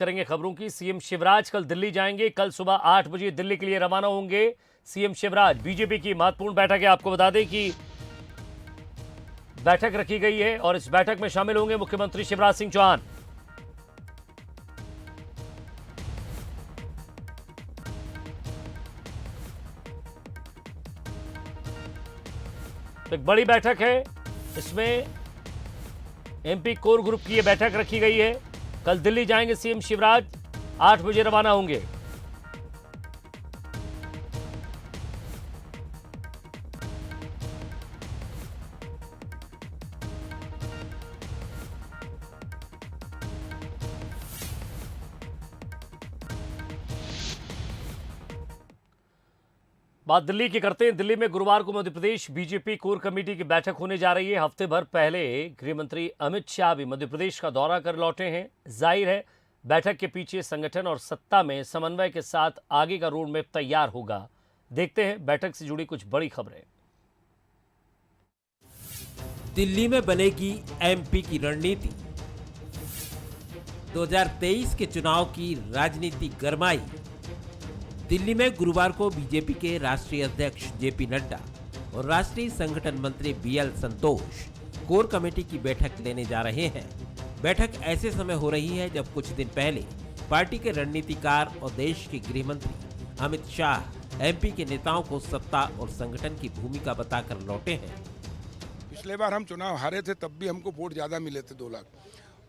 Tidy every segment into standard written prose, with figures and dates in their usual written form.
करेंगे खबरों की। सीएम शिवराज कल दिल्ली जाएंगे। कल सुबह 8 बजे दिल्ली के लिए रवाना होंगे सीएम शिवराज। बीजेपी की महत्वपूर्ण बैठक है। आपको बता दें कि बैठक रखी गई है और इस बैठक में शामिल होंगे मुख्यमंत्री शिवराज सिंह चौहान। एक बड़ी बैठक है, इसमें एमपी कोर ग्रुप की यह बैठक रखी गई है। कल दिल्ली जाएंगे सीएम शिवराज, 8 बजे रवाना होंगे। बात दिल्ली की करते हैं। दिल्ली में गुरुवार को Madhya Pradesh BJP core committee की बैठक होने जा रही है। हफ्ते भर पहले गृह मंत्री अमित शाह भी मध्य प्रदेश का दौरा कर लौटे हैं। जाहिर है बैठक के पीछे संगठन और सत्ता में समन्वय के साथ आगे का रोड मैप तैयार होगा। देखते हैं बैठक से जुड़ी कुछ बड़ी खबरें। दिल्ली में बनेगी एमपी की रणनीति। 2023 के चुनाव की राजनीति गरमाई। दिल्ली में गुरुवार को बीजेपी के राष्ट्रीय अध्यक्ष जेपी नड्डा और राष्ट्रीय संगठन मंत्री बीएल संतोष कोर कमेटी की बैठक लेने जा रहे हैं। बैठक ऐसे समय हो रही है जब कुछ दिन पहले पार्टी के रणनीतिकार और देश के गृह मंत्री अमित शाह एमपी के नेताओं को सत्ता और संगठन की भूमिका बताकर लौटे हैं। पिछले बार हम चुनाव हारे थे, तब भी हमको वोट ज़्यादा मिले थे 2 लाख,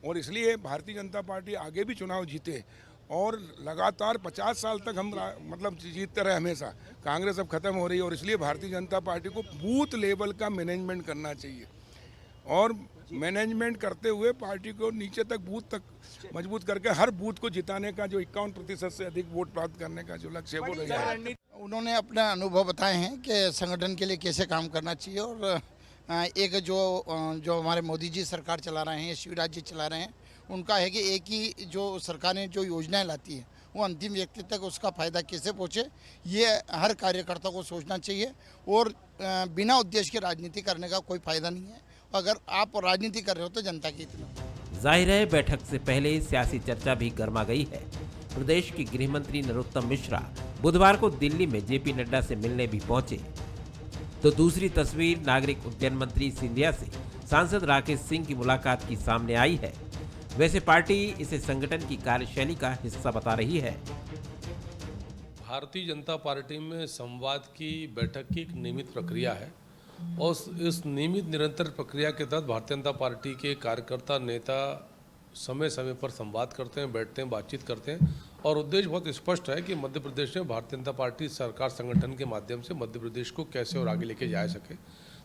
और इसलिए भारतीय जनता पार्टी आगे भी चुनाव जीते और लगातार 50 साल तक हम मतलब जीतते रहे हमेशा। कांग्रेस अब खत्म हो रही है और इसलिए भारतीय जनता पार्टी को बूथ लेवल का मैनेजमेंट करना चाहिए और मैनेजमेंट करते हुए पार्टी को नीचे तक बूथ तक मजबूत करके हर बूथ को जिताने का जो 51% से अधिक वोट प्राप्त करने का जो लक्ष्य है वो रहेगा। उन्होंने अपना अनुभव बताए हैं कि संगठन के लिए कैसे काम करना चाहिए और एक जो हमारे मोदी जी सरकार चला रहे हैं, शिवराज जी चला रहे हैं, उनका है कि एक ही जो सरकारें जो योजनाएं लाती है वो अंतिम व्यक्ति तक उसका फायदा कैसे पहुंचे, ये हर कार्यकर्ता को सोचना चाहिए। और बिना उद्देश्य के राजनीति करने का कोई फायदा नहीं है। अगर आप राजनीति कर रहे हो तो जनता की तरफ। जाहिर है बैठक से पहले सियासी चर्चा भी गर्मा गई है। प्रदेश के गृह मंत्री नरोत्तम मिश्रा बुधवार को दिल्ली में जेपी नड्डा से मिलने भी पहुंचे, तो दूसरी तस्वीर नागरिक उड्डयन मंत्री सिंधिया से सांसद राकेश सिंह की मुलाकात की सामने आई है। वैसे पार्टी इसे संगठन की कार्यशैली का हिस्सा बता रही है। भारतीय जनता पार्टी में संवाद की बैठक की एक नियमित प्रक्रिया है और इस नियमित निरंतर प्रक्रिया के तहत भारतीय जनता पार्टी के कार्यकर्ता नेता समय समय पर संवाद करते हैं, बैठते हैं, बातचीत करते हैं और उद्देश्य बहुत स्पष्ट है कि मध्य प्रदेश में भारतीय जनता पार्टी सरकार संगठन के माध्यम से मध्य प्रदेश को कैसे और आगे लेके जा सके।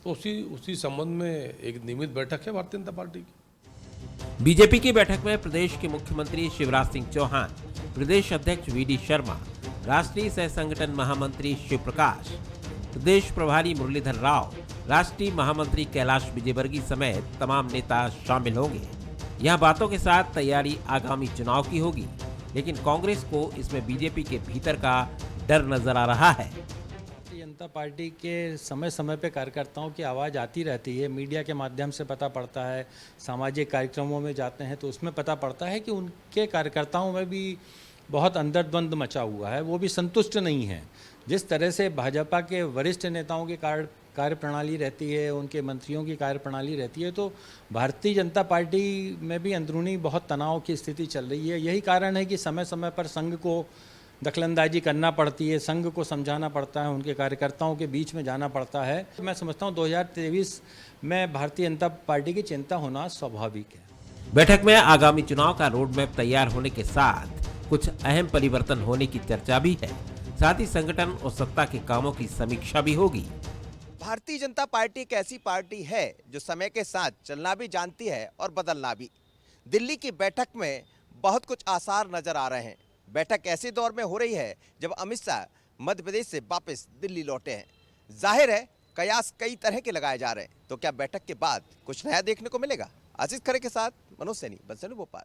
तो उसी संबंध में एक नियमित बैठक है भारतीय जनता पार्टी की। बीजेपी की बैठक में प्रदेश के मुख्यमंत्री शिवराज सिंह चौहान, प्रदेश अध्यक्ष वीडी शर्मा, राष्ट्रीय सह संगठन महामंत्री शिव प्रकाश, प्रदेश प्रभारी मुरलीधर राव, राष्ट्रीय महामंत्री कैलाश विजयवर्गीय समेत तमाम नेता शामिल होंगे। यह बातों के साथ तैयारी आगामी चुनाव की होगी, लेकिन कांग्रेस को इसमें बीजेपी के भीतर का डर नजर आ रहा है। भारतीय जनता पार्टी के समय समय पे कार्यकर्ताओं की आवाज़ आती रहती है, मीडिया के माध्यम से पता पड़ता है, सामाजिक कार्यक्रमों में जाते हैं तो उसमें पता पड़ता है कि उनके कार्यकर्ताओं में भी बहुत अंतर्द्वंद मचा हुआ है, वो भी संतुष्ट नहीं है। जिस तरह से भाजपा के वरिष्ठ नेताओं की कार्यप्रणाली रहती है, उनके मंत्रियों की कार्यप्रणाली रहती है, तो भारतीय जनता पार्टी में भी अंदरूनी बहुत तनाव की स्थिति चल रही है। यही कारण है कि समय समय पर संघ को दखलंदाजी करना पड़ती है, संघ को समझाना पड़ता है, उनके कार्यकर्ताओं के बीच में जाना पड़ता है। मैं समझता हूँ 2023 में भारतीय जनता पार्टी की चिंता होना स्वाभाविक है। बैठक में आगामी चुनाव का रोड मैप तैयार होने के साथ कुछ अहम परिवर्तन होने की चर्चा भी है। साथ ही संगठन और सत्ता के कामों की समीक्षा भी होगी। भारतीय जनता पार्टी एक ऐसी पार्टी है जो समय के साथ चलना भी जानती है और बदलना भी। दिल्ली की बैठक में बहुत कुछ आसार नजर आ रहे हैं। बैठक ऐसे दौर में हो रही है जब अमित शाह मध्य प्रदेश से वापस दिल्ली लौटे हैं। जाहिर है कयास कई तरह के लगाए जा रहे हैं। तो क्या बैठक के बाद कुछ नया देखने को मिलेगा? आशीष खरे के साथ मनोज सैनी, बंसली भोपाल।